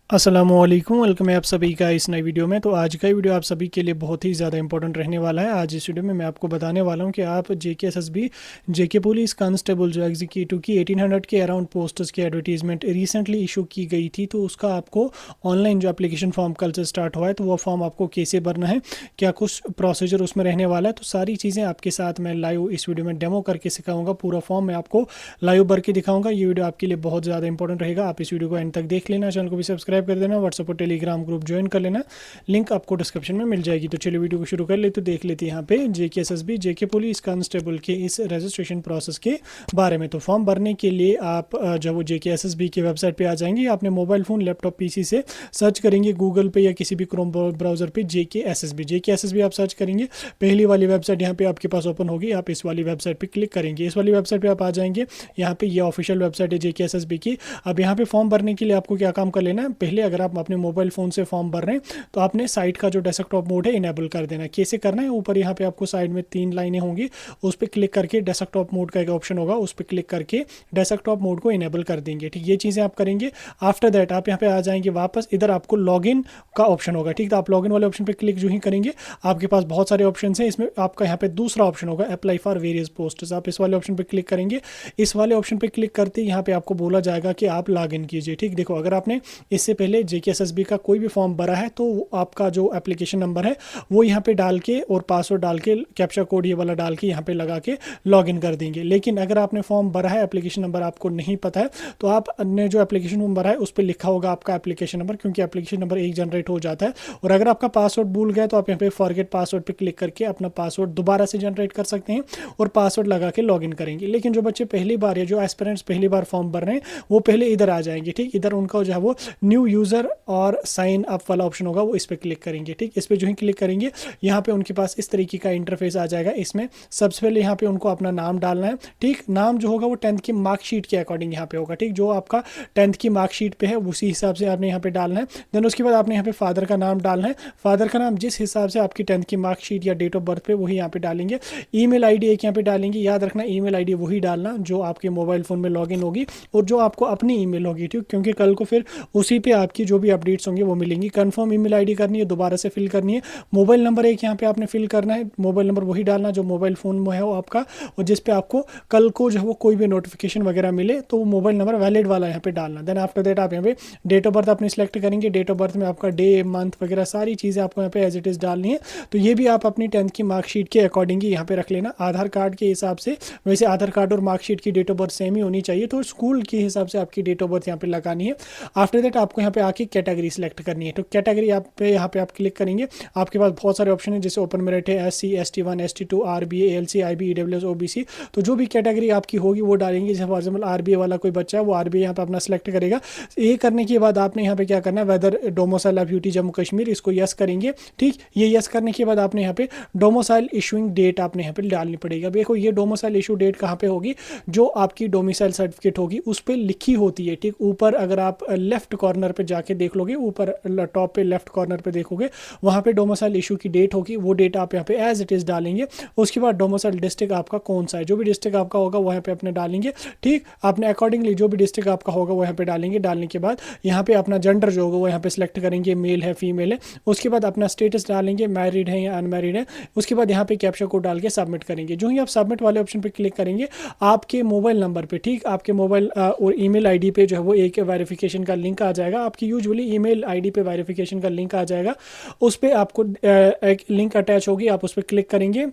अस्सलामुअलैकुम, वेलकम है आप सभी का इस नई वीडियो में। तो आज का वीडियो आप सभी के लिए बहुत ही ज़्यादा इंपॉर्टेंट रहने वाला है। आज इस वीडियो में मैं आपको बताने वाला हूं कि आप जेकेएसएसबी जेके पुलिस कांस्टेबल जो एग्जीक्यूटिव की 1800 के अराउंड पोस्ट्स की एडवर्टीजमेंट रिसेंटली इशू की गई थी, तो उसका आपको ऑनलाइन जो एप्लीकेशन फॉर्म कल से स्टार्ट हुआ है, तो वो फॉर्म आपको कैसे भरना है, क्या कुछ प्रोसीजर उसमें रहने वाला है, तो सारी चीज़ें आपके साथ मैं लाइव इस वीडियो में डेमो करके सिखाऊंगा। पूरा फॉर्म मैं आपको लाइव भर के दिखाऊंगा। ये वीडियो आपके लिए बहुत ज़्यादा इंपॉर्टेंट रहेगा। आप इस वीडियो को एंड तक देख लेना, चैनल को भी सब्सक्राइब कर देना, व्हाट्सएप टेलीग्राम ग्रुप ज्वाइन कर लेना, लिंक आपको डिस्क्रिप्शन में मिल जाएगी। तो चलिए वीडियो को शुरू कर ले। तो देख लेते हैं यहाँ पे जेकेएसएसबी जेके पुलिस कांस्टेबल के इस रजिस्ट्रेशन प्रोसेस के बारे में। तो फॉर्म भरने के लिए आप जब वो जेकेएसएसबी की वेबसाइट पे आ जाएंगे, अपने मोबाइल फ़ोन लैपटॉप पीसी से सर्च करेंगे गूगल पे या किसी भी क्रोम ब्राउजर पे जेकेएसएसबी आप सर्च करेंगे। पहली वाली वेबसाइट यहाँ पे आपके पास ओपन होगी, आप इस वाली वेबसाइट पे क्लिक करेंगे। इस वाली वेबसाइट पे आप आ जाएंगे, यहाँ पे ये ऑफिशियल वेबसाइट है जेकेएसएसबी की। अब यहाँ पे फॉर्म भरने के लिए आपको क्या काम कर लेना है, पहले अगर आप अपने मोबाइल फ़ोन से फॉर्म भर रहे हैं तो आपने साइट का जो डेस्कटॉप मोड है इनेबल कर देना है। कैसे करना है, ऊपर यहाँ पे आपको साइड में 3 लाइनें होंगी, उस पर क्लिक करके डेस्कटॉप मोड का एक ऑप्शन होगा, उस पर क्लिक करके डेस्कटॉप मोड को इनेबल कर देंगे। ठीक, ये चीज़ें आप करेंगे। आफ्टर दैट आप यहाँ पे आ जाएंगे वापस, इधर आपको लॉगिन का ऑप्शन होगा। ठीक, तो आप लॉगिन वाले ऑप्शन पर क्लिक जो ही करेंगे, आपके पास बहुत सारे ऑप्शन हैं। इसमें आपका यहाँ पे दूसरा ऑप्शन होगा अप्लाई फॉर वेरियस पोस्ट, आप इस वाले ऑप्शन पर क्लिक करेंगे। इस वाले ऑप्शन पर क्लिक करते यहाँ पे आपको बोला जाएगा कि आप लॉग इन कीजिए। ठीक, देखो अगर आपने इससे पहले जेकेएसएसबी का कोई भी फॉर्म भरा है तो आपका जो एप्लीकेशन नंबर है वो यहाँ पे डाल के और पासवर्ड डाल के कैप्चा कोड ये वाला डाल के यहाँ पे लगा के लॉगिन कर देंगे। लेकिन अगर आपने फॉर्म भरा है, एप्लीकेशन नंबर आपको नहीं पता है, तो आपने जो एप्लीकेशन फॉर्म भरा है उस पर लिखा होगा आपका एप्लीकेशन नंबर, क्योंकि एप्लीकेशन नंबर एक जनरेट हो जाता है। और अगर आपका पासवर्ड भूल गया तो आप यहाँ पे फॉरगेट पासवर्ड पे क्लिक करके अपना पासवर्ड दोबारा से जनरेट कर सकते हैं और पासवर्ड लगा के लॉगिन करेंगे। लेकिन जो बच्चे पहली बार या जो एस्पिरेंट्स पहली बार फॉर्म भर रहे हैं वो पहले इधर आ जाएंगे। ठीक, इधर उनका जो है वो न्यू यूज़र और साइन अप वाला ऑप्शन होगा, वो इस पर क्लिक करेंगे। ठीक, इस पर जो ही क्लिक करेंगे यहाँ पे उनके पास इस तरीके का इंटरफेस आ जाएगा। इसमें सबसे पहले यहाँ पे उनको अपना नाम डालना है। ठीक, नाम जो होगा वो 10th की मार्कशीट के अकॉर्डिंग यहाँ पे होगा। ठीक, जो आपका 10th की मार्कशीट पे है उसी हिसाब से आपने यहाँ पे डालना है। देन उसके बाद आपने यहाँ पे फादर का नाम डालना है। फादर का नाम जिस हिसाब से आपकी 10th की मार्कशीट या डेट ऑफ बर्थ पे वही यहाँ पे डालेंगे। ईमेल आईडी एक यहाँ पे डालेंगे, याद रखना ईमेल आईडी वही डालना जो आपके मोबाइल फ़ोन में लॉगिन होगी और जो आपको अपनी ईमेल होगी। ठीक, क्योंकि कल को फिर उसी पे आपकी जो भी अपडेट्स होंगे वो मिलेंगी। कंफर्म ईमेल आईडी करनी है, दोबारा से फिल करनी है। मोबाइल नंबर एक यहाँ पे आपने फिल करना है, मोबाइल नंबर वही डालना जो मोबाइल फ़ोन में है वो आपका, और जिस पे आपको कल को जो है वो कोई भी नोटिफिकेशन वगैरह मिले तो वो मोबाइल नंबर वैलिड वाला यहाँ पे डालना। देन आफ्टर दैट आप यहाँ पे डेट ऑफ बर्थ अपनी सिलेक्ट करेंगे। डेट ऑफ बर्थ में आपका डे मंथ वगैरह सारी चीज़ें आपको यहाँ पे एज इट इज़ डालनी है। तो ये भी आप अपनी 10th की मार्कशीट के अकॉर्डिंग ही यहाँ पे रख लेना। आधार कार्ड के हिसाब से, वैसे आधार कार्ड और मार्कशीट की डेट ऑफ बर्थ सेम ही होनी चाहिए, तो स्कूल के हिसाब से आपकी डेट ऑफ बर्थ यहाँ पे लगानी है। आफ्टर दैट आपको यहाँ पे आके कैटेगरी सेलेक्ट करनी है। तो कैटेगरी आप पे यहाँ पे आप क्लिक करेंगे, आपके पास बहुत सारे ऑप्शन है, जैसे ओपन मेरिट है, SC ST1 ST2 RBA ALC IB EWS OBC। तो जो भी कैटेगरी आपकी होगी वो डालेंगे। जैसे फॉर एग्जाम्पल RBA वाला कोई बच्चा है वो RBA यहाँ पे अपना सेलेक्ट करेगा। ये करने के बाद आपने यहाँ पे क्या करना है, whether domicile of UT Jammu Kashmir, इसको यस करेंगे। ठीक, ये यस करने के बाद आपने यहाँ पे डोमिसाइल इशूइंग डेट आपने यहाँ पे डालनी पड़ेगी। अब देखो ये डोमिसाइल इशू डेट कहाँ पे होगी, जो आपकी डोमिसाइल सर्टिफिकेट होगी उस पर लिखी होती है। ठीक, ऊपर अगर आप लेफ्ट कॉर्नर पे जाके देख लोगे, ऊपर टॉप पे लेफ्ट कॉर्नर पे देखोगे, वहाँ पे डोमिसाइल इशू की डेट होगी, वो डेट आप यहाँ पे एज इट इज़ डालेंगे। उसके बाद डोमिसाइल डिस्ट्रिक्ट आपका कौन सा है, जो भी डिस्ट्रिक्ट आपका होगा वो यहाँ पे अपने डालेंगे। ठीक, आपने अकॉर्डिंगली जो भी डिस्ट्रिक्ट आपका होगा वो यहाँ पे डालेंगे। डालने के बाद यहाँ पे अपना जेंडर जो होगा वो यहाँ पे सिलेक्ट करेंगे, मेल है फीमेल है। उसके बाद अपना स्टेटस डालेंगे, मैरिड है या अनमैरिड है। उसके बाद यहाँ पे कैप्चा कोड डाल के सबमिट करेंगे। जो ही आप सबमिट वाले ऑप्शन पे क्लिक करेंगे, आपके मोबाइल नंबर पे, ठीक, आपके मोबाइल और ईमेल आईडी पे जो है वो एक वेरिफिकेशन का लिंक आ जाएगा। आपकी यूजुअली ईमेल आईडी पे वेरिफिकेशन का लिंक आ जाएगा, उस पर आपको एक लिंक अटैच होगी, आप उस पर क्लिक करेंगे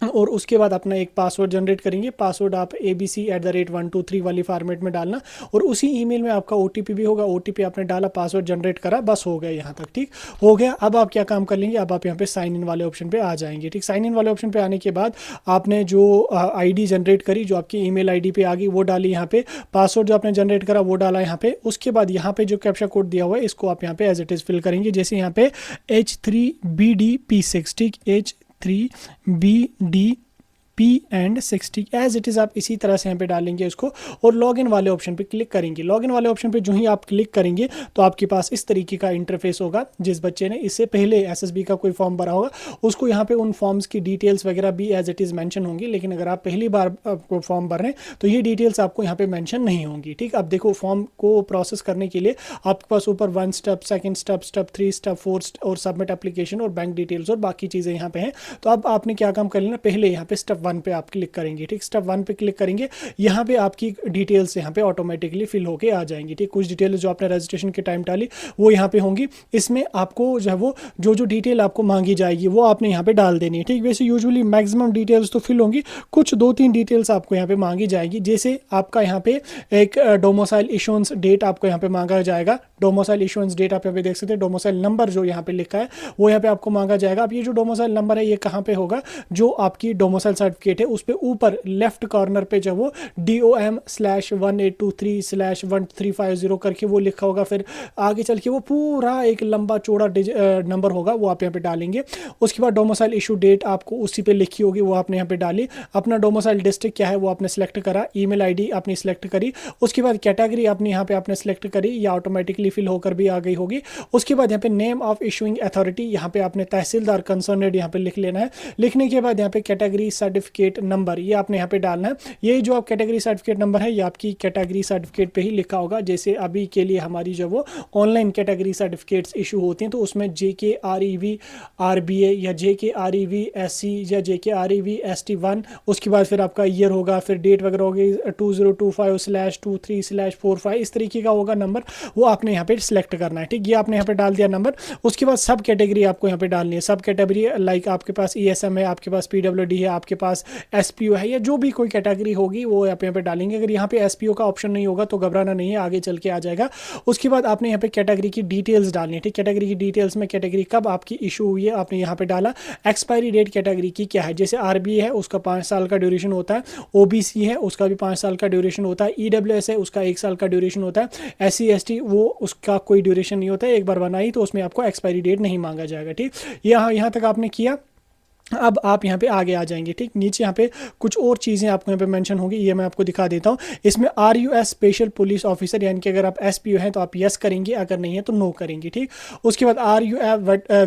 और उसके बाद अपना एक पासवर्ड जनरेट करेंगे। पासवर्ड आप abc@123 वाली फॉर्मेट में डालना और उसी ईमेल में आपका OTP भी होगा। OTP आपने डाला, पासवर्ड जनरेट करा, बस हो गया यहाँ तक। ठीक, हो गया। अब आप क्या काम कर लेंगे, अब आप यहाँ पे साइन इन वाले ऑप्शन पे आ जाएंगे। ठीक, साइन इन वाले ऑप्शन पे आने के बाद आपने जो ID जनरेट करी, जो आपकी ईमेल ID पे आ गई, वो डाली यहाँ पे। पासवर्ड जो आपने जनरेट करा वो डाला यहाँ पे। उसके बाद यहाँ पे जो कैप्चा कोड दिया हुआ है इसको आप यहाँ पे एज इट इज़ फिल करेंगे। जैसे यहाँ पे H3BDP6, ठीक, H3BD P and 60 as it is आप इसी तरह से यहाँ पे डालेंगे इसको और लॉगिन वाले ऑप्शन पे क्लिक करेंगे। लॉगिन वाले ऑप्शन पे जो ही आप क्लिक करेंगे तो आपके पास इस तरीके का इंटरफेस होगा। जिस बच्चे ने इससे पहले एसएसबी का कोई फॉर्म भरा होगा उसको यहाँ पे उन फॉर्म्स की डिटेल्स वगैरह भी एज इट इज़ मेंशन होंगी, लेकिन अगर आप पहली बार आपको फॉर्म भर रहे हैं तो ये डिटेल्स आपको यहाँ पे मेंशन नहीं होंगी। ठीक, अब देखो फॉर्म को प्रोसेस करने के लिए आपके पास ऊपर 1 स्टेप, 2 स्टेप, स्टेप 3, स्टेप 4 और सबमिट एप्लीकेशन और बैंक डिटेल्स और बाकी चीज़ें यहाँ पे हैं। तो अब आपने क्या काम कर लेना, पहले यहाँ पे स्टेप 1 पे आप क्लिक करेंगे। ठीक, स्टेप 1 पे क्लिक करेंगे, यहाँ पे आपकी डिटेल्स यहाँ पे ऑटोमेटिकली फिल होके आ जाएंगी। ठीक, कुछ डिटेल्स जो आपने रजिस्ट्रेशन के टाइम डाली वो यहाँ पे होंगी। इसमें आपको जो है वो जो डिटेल आपको मांगी जाएगी वो आपने यहाँ पे डाल देनी है। ठीक, वैसे यूजुअली मैक्सिमम डिटेल्स तो फिल होंगी, कुछ 2-3 डिटेल्स आपको यहाँ पे मांगी जाएगी। जैसे आपका यहाँ पे एक डोमिसाइल इशुएंस डेट आपको यहाँ पे मांगा जाएगा। डोमिसाइल इशुएंस डेट आप यहाँ पे देख सकते हैं। डोमिसाइल नंबर जो यहाँ पे लिखा है वो यहाँ पे आपको मांगा जाएगा। अब ये जो डोमिसाइल नंबर है ये कहाँ पे होगा, जो आपकी डोमिसाइल सर्टिफिकेट है उस पे ऊपर लेफ्ट कॉर्नर पे जो वो DOM/1823/1350 करके वो लिखा होगा। फिर आगे चल के वो पूरा एक लंबा चौड़ा नंबर होगा वो आप यहाँ पे डालेंगे। उसके बाद डोमिसाइल इशू डेट आपको उसी पे लिखी होगी वो आपने यहाँ पे डाली। अपना डोमिसाइल डिस्ट्रिक्ट क्या है वो आपने सेलेक्ट करा, ईमेल आईडी आपने सेलेक्ट करी। उसके बाद कैटेगरी अपनी यहाँ पे आपने सेलेक्ट करी या ऑटोमेटिकली फिल होकर भी आ गई होगी। उसके बाद यहाँ पे नेम ऑफ इशूइंग अथॉरिटी यहाँ पे आपने तहसीलदार कंसर्नेड यहाँ पे लिख लेना है। लिखने के बाद यहाँ पे कैटेगरी सर्टिफिकेट नंबर ये आपने यहाँ पे डालना है। ये जो आप कैटेगरी सर्टिफिकेट नंबर है ये आपकी कैटेगरी सर्टिफिकेट पे ही लिखा होगा। जैसे अभी के लिए हमारी जो वो ऑनलाइन कैटेगरी सर्टिफिकेट्स इशू होती हैं तो उसमें JKREV RBA या JKREV SC या JKREV ST1, उसके बाद फिर आपका ईयर होगा, फिर डेट वगैरह होगी 2025/23/45 इस तरीके का होगा नंबर, वो आपने यहाँ पे सिलेक्ट करना है। ठीक, ये आपने यहाँ पे डाल दिया नंबर। उसके बाद सब कैटेगरी आपको यहाँ पे डालनी है। सब कैटेगरी लाइक आपके पास ESM है, आपके पास PWD है, आपके पास SPO है, या जो भी कोई कैटेगरी होगी वो आप यहाँ पे डालेंगे। अगर यहाँ पे SPO का ऑप्शन नहीं होगा तो घबराना नहीं है, आगे चल के आ जाएगा। उसके बाद आपने यहाँ पे कैटेगरी की डिटेल्स डालनी है। ठीक, कैटेगरी की डिटेल्स में कैटेगरी कब आपकी इशू हुई है आपने यहाँ पे डाला। एक्सपायरी डेट कैटेगरी की क्या है, जैसे RBA है उसका 5 साल का ड्यूरेशन होता है, OBC है उसका भी 5 साल का ड्यूरेशन होता है, EWS है उसका 1 साल का ड्यूरेशन होता है, SC ST वो उसका कोई ड्यूरेशन नहीं होता है। एक बार बनाई तो उसमें आपको एक्सपायरी डेट नहीं मांगा जाएगा। ठीक, यहाँ तक आपने किया। अब आप यहाँ पे आगे आ जाएंगे। ठीक, नीचे यहाँ पे कुछ और चीज़ें आपको यहाँ पे मेंशन होंगी, ये मैं आपको दिखा देता हूँ। इसमें RUS स्पेशल पुलिस ऑफिसर, यानी कि अगर आप SPO हैं तो आप यस करेंगे, अगर नहीं है तो नो करेंगे। ठीक, उसके बाद RUF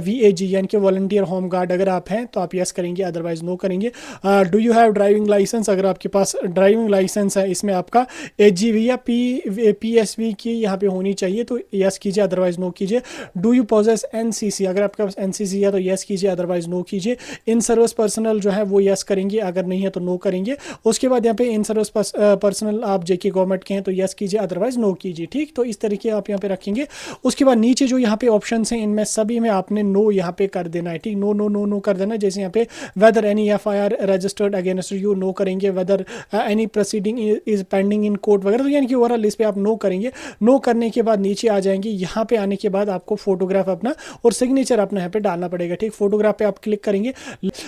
VAG यानी कि वॉलंटियर होम गार्ड, अगर आप हैं तो आप यस करेंगे, अदरवाइज नो करेंगे। Do you have driving licence, अगर आपके पास ड्राइविंग लाइसेंस है, इसमें आपका HGV या PSV की यहाँ पे होनी चाहिए तो यस कीजिए, अदरवाइज नो कीजिए। डू यू पोजेस NCC, अगर आपके पास NCC है तो यस कीजिए, अदरवाइज नो कीजिए। इन सर्विस पर्सनल जो है वो यस करेंगे, अगर नहीं है तो नो करेंगे। उसके बाद यहाँ पे इन सर्विस पर्सनल आप JK गवर्नमेंट के हैं तो यस कीजिए, अदरवाइज नो कीजिए। ठीक, तो इस तरीके आप यहाँ पे रखेंगे। उसके बाद नीचे जो यहाँ पे ऑप्शंस हैं इनमें सभी में आपने नो यहाँ पे कर देना है। ठीक, नो नो नो नो कर देना। जैसे यहाँ पे whether any FIR registered against you, know करेंगे। Whether any proceeding is pending in court वगैरह, तो यानी कि ओवरऑल इस पे आप नो करेंगे। नो करने के बाद नीचे आ जाएंगे। यहाँ पे आने के बाद आपको फोटोग्राफ अपना और सिग्नेचर अपना यहाँ पे डालना पड़ेगा। ठीक, फोटोग्राफ पे आप क्लिक करेंगे,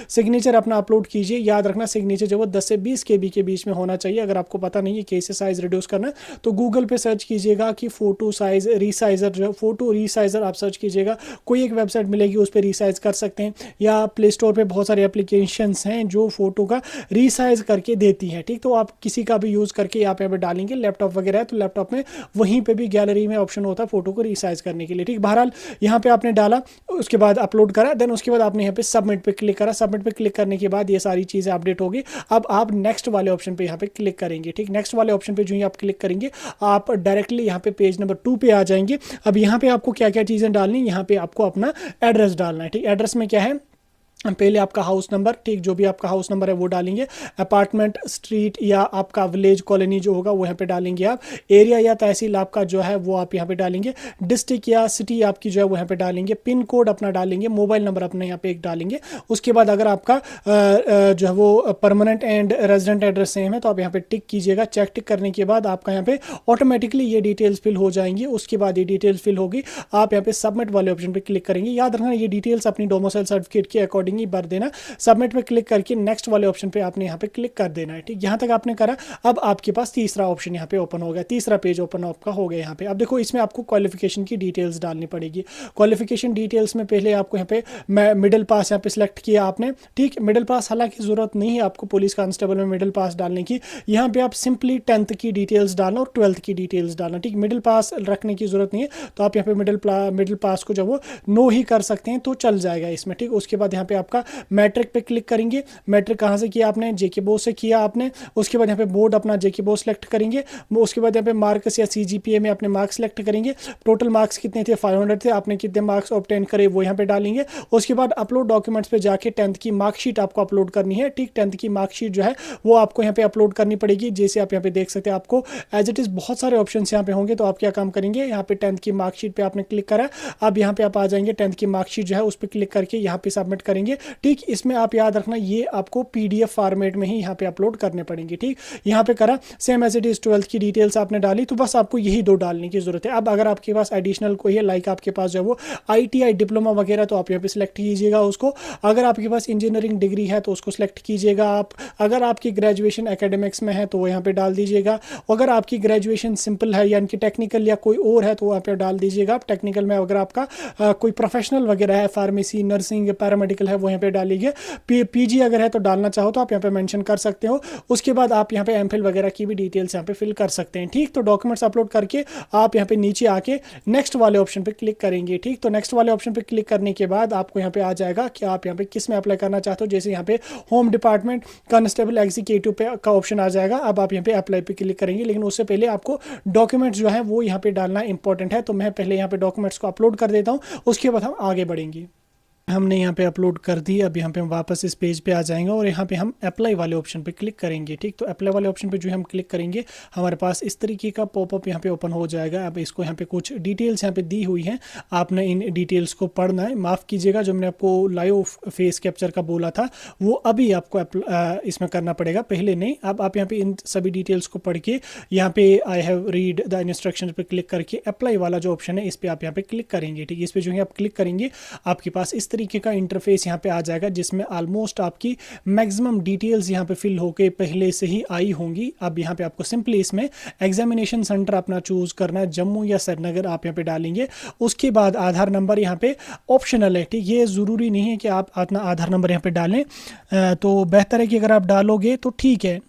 सिग्नेचर अपना अपलोड कीजिए। याद रखना सिग्नेचर जो वो 10 से 20 KB के बीच में होना चाहिए। अगर आपको पता नहीं है कैसे साइज रिड्यूस करना है तो गूगल पे सर्च कीजिएगा कि फोटो साइज रीसाइजर, जो फोटो रीसाइजर आप सर्च कीजिएगा, कोई एक वेबसाइट मिलेगी उस पर रीसाइज कर सकते हैं, या प्ले स्टोर पे बहुत सारे एप्लीकेशंस हैं जो फोटो का रीसाइज करके देती हैं। ठीक, तो आप किसी का भी यूज़ करके आप यहाँ पे डालेंगे। लैपटॉप वगैरह है तो लैपटॉप में वहीं पे भी गैलरी में ऑप्शन होता है फोटो को रीसाइज करने के लिए। ठीक, बहरहाल यहाँ पे आपने डाला, उसके बाद अपलोड करा, देन उसके बाद आपने यहाँ पे सबमिट पे क्लिक करा। सबमिट पे क्लिक करने के बाद ये सारी चीज़ें अपडेट होगी। अब आप नेक्स्ट वाले ऑप्शन पे यहाँ पे क्लिक करेंगे। ठीक, नेक्स्ट वाले ऑप्शन पे जो ही आप क्लिक करेंगे आप डायरेक्टली यहाँ पे पेज नंबर 2 पे आ जाएंगे। अब यहाँ पे आपको क्या क्या चीज़ें डालनी, यहाँ पे आपको अपना एड्रेस डालना है। ठीक, एड्रेस में क्या है, पहले आपका हाउस नंबर, ठीक, जो भी आपका हाउस नंबर है वो डालेंगे। अपार्टमेंट, स्ट्रीट या आपका विलेज कॉलोनी जो होगा वो यहाँ पे डालेंगे आप। एरिया या तहसील आपका जो है वो आप यहाँ पे डालेंगे। डिस्ट्रिक्ट या सिटी आपकी जो है वो यहाँ पे डालेंगे। पिन कोड अपना डालेंगे। मोबाइल नंबर अपना यहाँ पे एक डालेंगे। उसके बाद अगर आपका जो है वो permanent and resident address same है तो आप यहाँ पे टिक कीजिएगा। चेक टिक करने के बाद आपका यहाँ पे ऑटोमेटिकली ये डिटेल्स फिल हो जाएंगी। उसके बाद ये डिटेल्स फिल होगी, आप यहाँ पे सबमिट वाले ऑप्शन पे क्लिक करेंगे। याद रखना ये डिटेल्स अपनी डोमिसाइल सर्टिफिकेट के अकॉर्डिंग अकॉर्डिंग ही भर देना। सबमिट पे क्लिक करके नेक्स्ट वाले ऑप्शन पे आपने यहाँ पे क्लिक कर देना है। ठीक, यहाँ तक आपने करा। अब आपके पास तीसरा ऑप्शन यहाँ पे ओपन हो गया, तीसरा पेज ओपन आपका हो गया यहाँ पे। अब देखो इसमें आपको क्वालिफिकेशन की डिटेल्स डालनी पड़ेगी। क्वालिफिकेशन डिटेल्स में पहले आपको यहाँ पे मिडिल पास यहाँ पे सिलेक्ट किया आपने। ठीक, मिडिल पास हालांकि जरूरत नहीं है आपको पुलिस कांस्टेबल में मिडिल पास डालने की। यहाँ पे आप सिंपली 10th की डिटेल्स डालना और 12th की डिटेल्स डालना। ठीक, मिडिल पास रखने की जरूरत नहीं है, तो आप यहाँ पे मिडिल पास को जब वो नो ही कर सकते हैं तो चल जाएगा इसमें। ठीक, उसके बाद यहाँ पे आपका मैट्रिक पे क्लिक करेंगे। मैट्रिक कहाँ से किया आपने? जेके बोर्ड से किया आपने। उसके बाद यहाँ पे बोर्ड अपना जेके बोर्ड सेलेक्ट करेंगे। उसके बाद यहाँ पे मार्क्स या सीजीपीए में अपने मार्क्स सेलेक्ट करेंगे। टोटल मार्क्स कितने थे? 500 थे। आपने कितने मार्क्स ऑब्टेन करे वो यहाँ पे डालेंगे। उसके बाद अपलोड डॉक्यूमेंट्स पे जाके 10th की मार्कशीट आपको अपलोड करनी है। ठीक, 10th की मार्कशीट जो है वो आपको यहाँ पे अपलोड करनी पड़ेगी। जैसे आप यहाँ पे देख सकते हैं, आपको एज इट इज बहुत सारे ऑप्शन यहाँ पे होंगे। तो आप क्या काम करेंगे, यहाँ पे 10th की मार्कशीट पे आपने क्लिक करा। अब यहाँ पे आप आ जाएंगे, 10th की मार्कशीट जो है उस पर क्लिक करके यहाँ पे सबमिट करेंगे। ठीक, इसमें आप याद रखना ये आपको PDF फॉर्मेट में ही यहाँ पे अपलोड करने पड़ेंगे। ठीक, यहाँ पे करा, same as it is 12th की डिटेल्स आपने डाली, तो बस आपको यही दो डालने की जरूरत है। अब अगर आपके पास एडिशनल कोई है, लाइक आपके पास जो है वो ITI डिप्लोमा वगैरह, तो आप यहाँ पे सिलेक्ट कीजिएगा उसको। अगर आपके पास इंजीनियरिंग डिग्री है तो उसको सिलेक्ट कीजिएगा आप। अगर आपकी ग्रेजुएशन एकेडमिक्स में है तो वो यहाँ पे डाल दीजिएगा। अगर आपकी ग्रेजुएशन सिंपल है यानी कि टेक्निकल या कोई और है तो वहाँ पे डाल दीजिएगा आप। टेक्निकल में अगर आपका कोई प्रोफेशनल वगैरह है, फार्मेसी, नर्सिंग, पैरामेडिकल है, वो यहाँ पे डालिए। PG अगर है तो डालना चाहो तो आप यहाँ पे मेंशन कर सकते हो। उसके बाद आप यहाँ पे एमफिल वगैरह की भी डिटेल्स यहाँ पे फिल कर सकते हैं। ठीक, तो डॉक्यूमेंट्स अपलोड करके आप यहाँ पे नीचे आके नेक्स्ट वाले ऑप्शन पे क्लिक करेंगे। ठीक, तो नेक्स्ट वाले ऑप्शन पे क्लिक करने के बाद आपको यहाँ पे आ जाएगा कि आप यहाँ पे किस में अप्लाई करना चाहते हो। जैसे यहाँ पे होम डिपार्टमेंट कांस्टेबल एग्जीक्यूटिव पे का ऑप्शन आ जाएगा। अब आप यहाँ पे अप्लाई पे क्लिक करेंगे, लेकिन उससे पहले आपको डॉक्यूमेंट्स जो है वो यहाँ पे डालना इंपॉर्टेंट है। तो मैं पहले यहाँ पे डॉक्यूमेंट्स को अपलोड कर देता हूँ, उसके बाद हम आगे बढ़ेंगे। हमने यहाँ पे अपलोड कर दी। अब यहाँ पे हम वापस इस पेज पे आ जाएंगे और यहाँ पे हम अप्लाई वाले ऑप्शन पे क्लिक करेंगे। ठीक, तो अप्लाई वाले ऑप्शन पे जो हम क्लिक करेंगे, हमारे पास इस तरीके का पॉपअप यहाँ पे ओपन हो जाएगा। अब इसको यहाँ पे कुछ डिटेल्स यहाँ पे दी हुई हैं, आपने इन डिटेल्स को पढ़ना है। माफ़ कीजिएगा, जो मैंने आपको लाइव फेस कैप्चर का बोला था वो अभी आपको इसमें करना पड़ेगा, पहले नहीं। अब आप यहाँ पे इन सभी डिटेल्स को पढ़ के यहाँ पे I have read the instruction पे क्लिक करके अप्लाई वाला जो ऑप्शन है इस पर आप यहाँ पे क्लिक करेंगे। ठीक, इस पर जो है आप क्लिक करेंगे, आपके पास इस तरीके का इंटरफेस यहाँ पे आ जाएगा, जिसमें ऑलमोस्ट आपकी मैक्सिमम डिटेल्स यहाँ पे फिल होके पहले से ही आई होंगी। अब यहाँ पे आपको सिंपली इसमें एग्जामिनेशन सेंटर अपना चूज करना है, जम्मू या श्रीनगर आप यहाँ पे डालेंगे। उसके बाद आधार नंबर यहाँ पे ऑप्शनल है। ठीक, ये ज़रूरी नहीं है कि आप अपना आधार नंबर यहाँ पे डालें, तो बेहतर है कि अगर आप डालोगे तो ठीक है।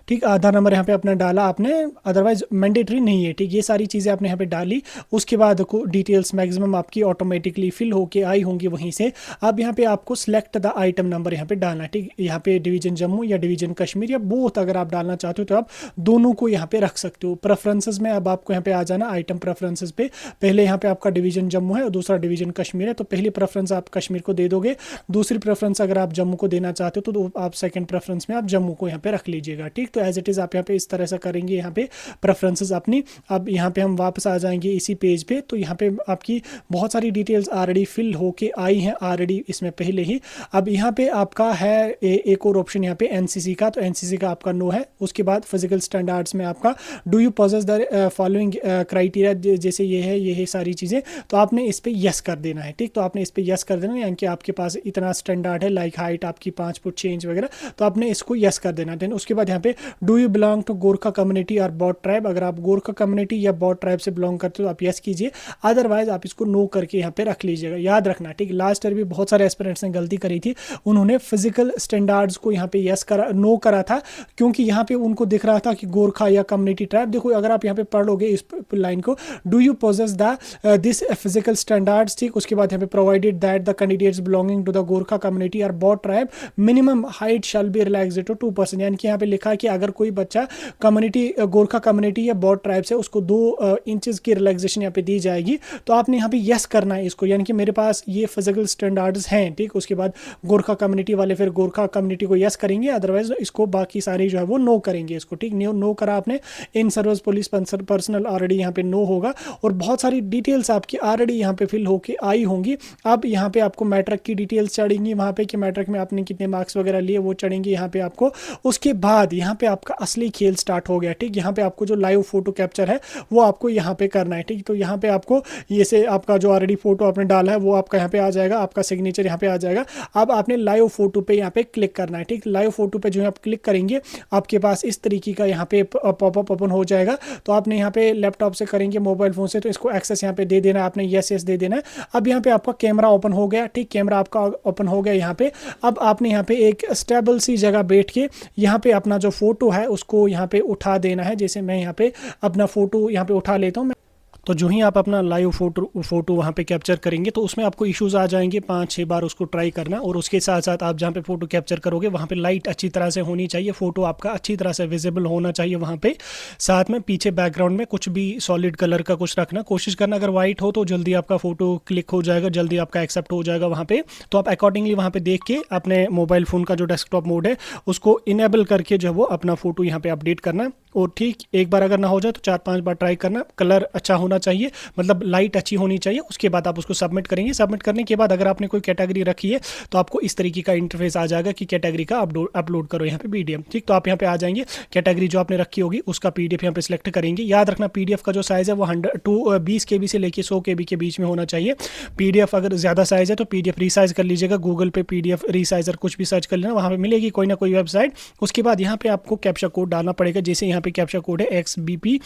ठीक, आधार नंबर यहाँ पे अपना डाला आपने, अदरवाइज मैंडेटरी नहीं है। ठीक, ये सारी चीज़ें आपने यहाँ पे डाली। उसके बाद डिटेल्स मैक्सिमम आपकी ऑटोमेटिकली फिल होके आई होंगी वहीं से। अब यहाँ पे आपको सिलेक्ट द आइटम नंबर यहाँ पे डालना है। ठीक, यहाँ पे डिवीजन जम्मू या डिवीजन कश्मीर या बोथ अगर आप डालना चाहते हो तो आप दोनों को यहाँ पे रख सकते हो। प्रेफरेंसेज में अब आपको यहाँ पे आ जाना, आइटम प्रेफरेंसेज पे। पहले यहाँ पे आपका डिवीजन जम्मू है और दूसरा डिवीजन कश्मीर है, तो पहली प्रेफरेंस आप कश्मीर को दे दोगे। दूसरी प्रेफरेंस अगर आप जम्मू को देना चाहते हो तो आप सेकेंड प्रेफरेंस में आप जम्मू को यहाँ पे रख लीजिएगा। ठीक, तो एज इट इज़ आप यहाँ पे इस तरह से करेंगे यहाँ पे प्रेफरेंसेस अपनी। अब यहाँ पे हम वापस आ जाएंगे इसी पेज पे, तो यहाँ पे आपकी बहुत सारी डिटेल्स ऑलरेडी फिल होके आई हैं ऑलरेडी इसमें पहले ही। अब यहाँ पे आपका है एक और ऑप्शन यहाँ पे एनसीसी का, तो एनसीसी का आपका नो है। उसके बाद फिजिकल स्टैंडर्ड्स में आपका do you possess the following criteria, जैसे ये है सारी चीज़ें, तो आपने इस पर यस कर देना है। ठीक, तो आपने इस पर यस कर देना, यानी कि आपके पास इतना स्टैंडर्ड है, लाइक हाइट आपकी 5 फुट चेंज वगैरह, तो आपने इसको यस कर देना। देन उसके बाद यहाँ पे do you belong to Gorkha community और बॉट ट्राइब, अगर आप गोरखा कम्युनिटी या बॉट ट्राइब से बिलोंग करते हो तो आप यस कीजिए, अदरवाइज आप इसको नो करके यहाँ पे रख लीजिएगा। याद रखना, ठीक, लास्ट ईयर भी बहुत सारे एस्पिरेंट्स ने गलती करी थी, उन्होंने फिजिकल स्टैंडर्ड्स को यहाँ पे यस करा, नो करा था, क्योंकि यहाँ पे उनको दिख रहा था कि गोरखा या कम्युनिटी ट्राइब। देखो अगर आप यहाँ पे पढ़ लोगे इस लाइन को, do you possess the this physical standards, ठीक, उसके बाद यहाँ पे provided that the candidates belonging to the Gorkha community और bot tribe minimum height shall be relaxed to 2%, यानी कि यहाँ पे लिखा है कि अगर कोई बच्चा कम्युनिटी गोरखा कम्युनिटी या बॉट ट्राइब से, उसको 2 इंचेस की रिलैक्सेशन यहाँ पे दी जाएगी, तो आपने यहाँ पे यस करना है इसको, यानी कि मेरे पास ये फिजिकल स्टैंडर्ड्स हैं। ठीक, उसके बाद गोरखा कम्युनिटी वाले फिर गोरखा कम्युनिटी को यस करेंगे, अदरवाइज इसको बाकी सारे जो है वो नो करेंगे इसको। ठीक, नो करा आपने, in service police personal already यहाँ पे नो होगा, और बहुत सारी डिटेल्स आपकी ऑलरेडी यहाँ पे फिल होके आई होंगी। अब यहाँ पे आपको मैट्रिक की डिटेल्स चढ़ेंगी वहाँ पे कि मैट्रिक में आपने कितने मार्क्स वगैरह लिए, वो चढ़ेंगे यहाँ पे आपको। उसके बाद यहाँ पे आपका असली खेल स्टार्ट हो गया। ठीक, यहाँ पे आपको जो लाइव फोटो कैप्चर है वो आपको यहाँ पे करना है। ठीक, तो यहाँ पे आपको ये से आपका जो ऑलरेडी फोटो आपने डाला है वो आपका यहाँ पे आ जाएगा, आपका सिग्नेचर यहाँ पे आ जाएगा। अब आपने लाइव फोटो पे यहाँ पे क्लिक करना है। ठीक, लाइव फोटो पे जो है आप क्लिक करेंगे आपके पास इस तरीके का यहाँ पे पॉपअप ओपन हो जाएगा। तो आपने यहाँ पे लैपटॉप से करेंगे, मोबाइल फोन से, तो इसको एक्सेस यहाँ पे दे देना है आपने, यस यस दे देना है। अब यहाँ पे आपका कैमरा ओपन हो गया। ठीक, कैमरा आपका ओपन हो गया यहाँ पे। अब आपने यहाँ पे एक स्टेबल सी जगह बैठ के यहाँ पे अपना जो फोटो है उसको यहाँ पे उठा देना है। जैसे मैं यहाँ पे अपना फोटो यहाँ पे उठा लेता हूँ। तो जो ही आप अपना लाइव फोटो वहाँ पे कैप्चर करेंगे तो उसमें आपको इश्यूज़ आ जाएंगे, 5-6 बार उसको ट्राई करना। और उसके साथ साथ आप जहाँ पे फ़ोटो कैप्चर करोगे वहाँ पे लाइट अच्छी तरह से होनी चाहिए, फ़ोटो आपका अच्छी तरह से विजिबल होना चाहिए वहाँ पे। साथ में पीछे बैकग्राउंड में कुछ भी सॉलिड कलर का कुछ रखना, कोशिश करना अगर वाइट हो तो जल्दी आपका फ़ोटो क्लिक हो जाएगा, जल्दी आपका एक्सेप्ट हो जाएगा वहाँ पर। तो आप अकॉर्डिंगली वहाँ पर देख के अपने मोबाइल फ़ोन का जो डेस्कटॉप मोड है उसको इनेबल करके जो है वो अपना फ़ोटो यहाँ पर अपडेट करना। और ठीक एक बार अगर ना हो जाए तो 4-5 बार ट्राई करना। कलर अच्छा होना चाहिए, मतलब लाइट अच्छी होनी चाहिए। उसके बाद आप उसको सबमिट करेंगे। सबमिट करने के बाद अगर आपने कोई कैटेगरी रखी है तो आपको इस तरीके का इंटरफेस आ जाएगा कि कैटेगरी का अपलोड करो यहाँ पे पीडीएफ। ठीक, तो आप यहाँ पे आ जाएंगे, कैटेगरी जो आपने रखी होगी उसका पीडीएफ यहाँ पे सिलेक्ट करेंगे। याद रखना पीडीएफ का जो साइज़ है वो 20 KB से लेके 100 KB के बीच में होना चाहिए। पीडीएफ अगर ज़्यादा साइज़ है तो पीडीएफ रीसाइज कर लीजिएगा, गूगल पे पीडीएफ रीसाइजर कुछ भी सर्च कर लेना, वहाँ पे मिलेगी कोई ना कोई वेबसाइट। उसके बाद यहाँ पे आपको कैप्चा कोड डालना पड़ेगा। जैसे यहाँ पे कैप्चा कोड है XBP,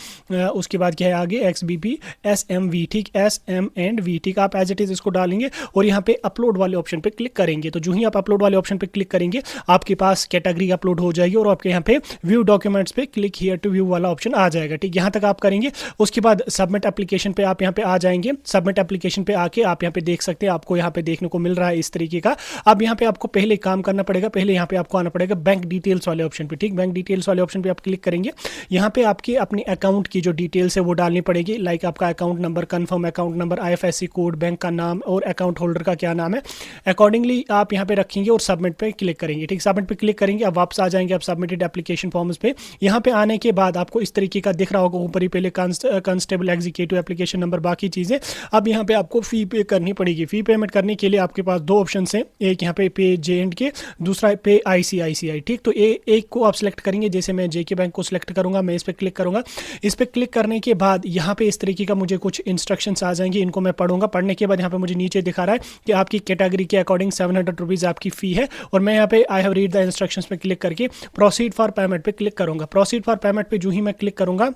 उसके बाद क्या है आगे XBP SMV। ठीक, SM एंड V। ठीक, आप एज इट इज़ इसको डालेंगे और यहाँ पे अपलोड वाले ऑप्शन पे क्लिक करेंगे। तो जो ही आप अपलोड वाले ऑप्शन पे क्लिक करेंगे आपके पास कैटेगरी अपलोड हो जाएगी और आपके यहाँ पे व्यू डॉक्यूमेंट्स पे क्लिक हियर टू व्यू वाला ऑप्शन आ जाएगा। ठीक, यहाँ तक आप करेंगे। उसके बाद सबमिट एप्लीकेशन पे आप यहाँ पे आ जाएंगे। सबमिट एप्लीकेशन पे आके आप यहाँ पे देख सकते हैं, आपको यहाँ पे देखने को मिल रहा है इस तरीके का। अब यहाँ पे आपको पहले काम करना पड़ेगा, पहले यहाँ पे आपको आना पड़ेगा बैंक डिटेल्स वाले ऑप्शन पे। ठीक, बैंक डिटेल्स वाले ऑप्शन पे आप क्लिक करेंगे। यहाँ पे आपकी अपनी अकाउंट की जो डिटेल्स है वो डालनी पड़ेगी, लाइक आपका account number, confirm account number, IFSC code, bank का नाम और अकाउंट होल्डर का क्या नाम है। अकॉर्डिंगली आप यहाँ पे रखेंगे और सबमिट पे क्लिक करेंगे। ठीक, सबमिट पे क्लिक करेंगे। अब वापस आ जाएंगे आप सबमिटेड एप्लीकेशन फॉर्म्स पे। यहाँ पे आने के बाद आपको इस तरीके का दिख रहा होगा ऊपर ही पहले कांस्टेबल एग्जीक्यूटिव एप्लीकेशन नंबर, बाकी चीज़ें। अब यहाँ पे आपको फ़ी पे करनी पड़ेगी। फ़ी पेमेंट करने के लिए आपके पास 2 ऑप्शन हैं, एक यहाँ पे J&K, दूसरा पे ICICI। ठीक, तो एक को आप सिलेक्ट करेंगे। जैसे मैं JK बैंक को सिलेक्ट करूँगा, मैं इस पर क्लिक करूँगा। इस पर क्लिक करने के बाद यहाँ पे इस तरीके का मुझे कुछ इंस्ट्रक्शंस आ जाएंगे, इनको मैं पढ़ूंगा। पढ़ने के बाद यहाँ पे मुझे नीचे दिखा रहा है कि आपकी कैटेगरी के अकॉर्डिंग 700 रुपीज़ आपकी फ़ी है। और मैं यहाँ पे I have read the instructions पे क्लिक करके प्रोसीड फॉर पेमेंट पे क्लिक करूँगा। प्रोसीड फॉर पेमेंट पे जो ही मैं क्लिक करूँगा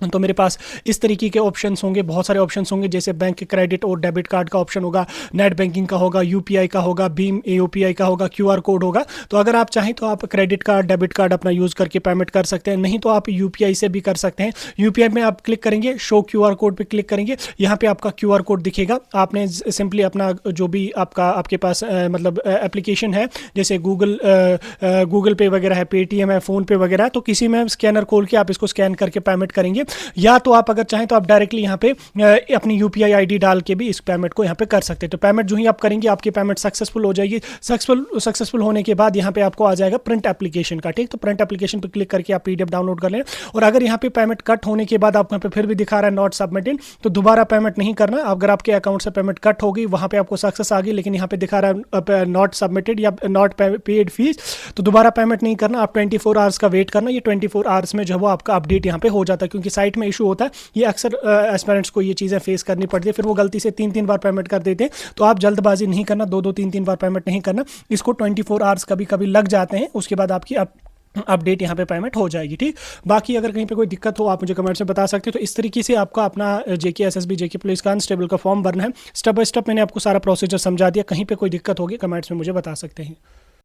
तो मेरे पास इस तरीके के ऑप्शंस होंगे, बहुत सारे ऑप्शंस होंगे। जैसे बैंक क्रेडिट और डेबिट कार्ड का ऑप्शन होगा, नेट बैंकिंग का होगा, UPI का होगा, भीम UPI का होगा, QR कोड होगा। तो अगर आप चाहें तो आप क्रेडिट कार्ड, डेबिट कार्ड अपना यूज़ करके पेमेंट कर सकते हैं, नहीं तो आप UPI से भी कर सकते हैं। UPI में आप क्लिक करेंगे, शो QR कोड पे क्लिक करेंगे, यहाँ पे आपका QR कोड दिखेगा। आपने सिंपली अपना जो भी आपके पास मतलब एप्लीकेशन है, जैसे गूगल पे वगैरह है, पेटीएम है, फ़ोन पे वगैरह है, तो किसी में स्कैनर खोल के आप इसको स्कैन करके पेमेंट करेंगे। या तो आप अगर चाहें तो आप डायरेक्टली यहाँ पे अपनी UPI ID डाल के भी इस पेमेंट को यहाँ पे कर सकते हैं। तो पेमेंट जो ही आप करेंगे आपकी पेमेंट सक्सेसफुल हो जाएगी। सक्सेसफुल होने के बाद यहाँ पे आपको आ जाएगा प्रिंट एप्लीकेशन का। ठीक, तो प्रिंट एप्लीकेशन पे क्लिक करके आप PDF डाउनलोड कर लें। और अगर यहाँ पे पेमेंट कट होने के बाद आपको यहाँ पे फिर भी दिखा रहा है नॉट सबमिटेड, तो दोबारा पेमेंट नहीं करना। अगर आपके अकाउंट से पेमेंट कट होगी, वहाँ पे आपको सक्सेस आ गई, लेकिन यहाँ पे दिखा रहा है नॉट सबमिटेड या नॉट पेड फीस, तो दोबारा पेमेंट नहीं करना। आप 24 आवर्स का वेट करना। ये 24 आवर्स में जो है वो आपका अपडेट यहाँ पे हो जाता है, क्योंकि साइट में इशू होता है। ये अक्सर एस्पिरेंट्स को ये चीज़ें फेस करनी पड़ती है, फिर वो गलती से 3-3 बार पेमेंट कर देते हैं। तो आप जल्दबाजी नहीं करना, 2-2 3-3 बार पेमेंट नहीं करना। इसको 24 आवर्स कभी कभी लग जाते हैं, उसके बाद आपकी अपडेट यहाँ पे पेमेंट हो जाएगी। ठीक, बाकी अगर कहीं पे कोई दिक्कत हो आप मुझे कमेंट्स में बता सकते हैं। तो इस तरीके से आपका अपना JK SSB JK police constable का फॉर्म भरना है। स्टेप बाय स्टेप मैंने आपको सारा प्रोसीजर समझा दिया। कहीं पे कोई दिक्कत होगी कमेंट्स में मुझे बता सकते हैं।